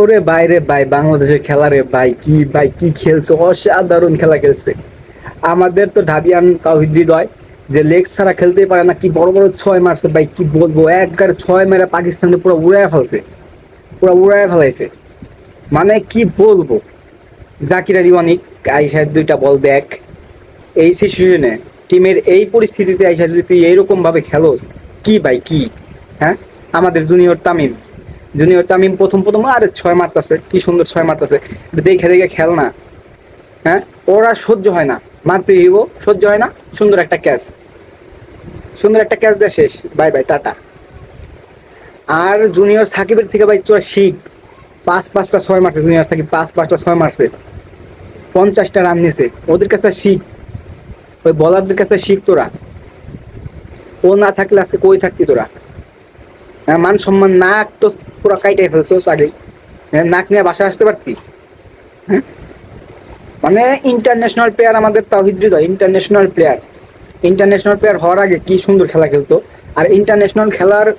ওরে বাইরে ভাই, বাংলাদেশের খেলা রে ভাই, কি ভাই কি খেলছে, অসাধারণ খেলা খেলছে। আমাদের তো ঢাবিয়ান তাওহিদ হৃদয়, যে লেগ ছাড়া খেলতেই পারে না, কি বড় বড় ছয় মারছে ভাই, কি বলবো, একবারে ছয় মেরে পাকিস্তানকে পুরো উড়ায় ফেলছে, পুরো উড়ায় ফেলাইছে। মানে কি বলবো, জাকির আলী অনিক আইসা দুইটা বল ব্যাক, এই সিচুয়েশনে টিমের এই পরিস্থিতিতে আইসা যদি তুই এইরকম ভাবে খেলোস, কি ভাই কি। হ্যাঁ, আমাদের জুনিয়র তামিম প্রথম প্রথম আরে ছয় মারতেছে, কি সুন্দর ছয় মারতেছে, দেখে দেখে খেল না। হ্যাঁ, ওরা সহ্য হয় না, মারতে দিব, সহ্য হয় না, সুন্দর একটা ক্যাচ, সুন্দর একটা ক্যাচ দেয়, শেষ, বাই বাই টাটা। আর জুনিয়র সাকিবের থেকে ভাই তোরা শিখ, পাঁচটা ছয় মারছে জুনিয়র সাকিব, পাঁচটা ছয় মারছে, 50টা রান নিছে, ওদের কাছে শিখ, ওই বলারদের কাছে শিখ তোরা। ও না থাকলে আজকে কই থাকতি তোরা? হ্যাঁ, মান সম্মান নাক তো পুরো কাইটাই ফেলছোস আগেই। হ্যাঁ, নাক নিয়ে বাসায় আসতে পারতি? হ্যাঁ, মানে ইন্টারন্যাশনাল প্লেয়ার আমাদের Towhid Hridoy, international player. International player হওয়ার আগে কি সুন্দর খেলা খেলতো, আর ইন্টারন্যাশনাল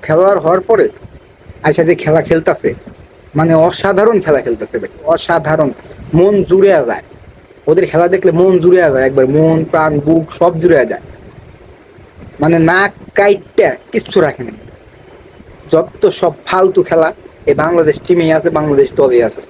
খেলোয়াড় হওয়ার পরে আইসা যে খেলা খেলতেছে, মানে অসাধারণ খেলা খেলতেছে ভাই, অসাধারণ। মন জুড়ে যায়, ওদের খেলা দেখলে মন জুড়ে যায়, একবার মন প্রাণ বুক সব জুড়ে যায়। মানে নাক কাইটটা কিচ্ছু রাখে না, যত সব ফালতু খেলা এই বাংলাদেশ টিমেই আছে, বাংলাদেশ দলেই আছে।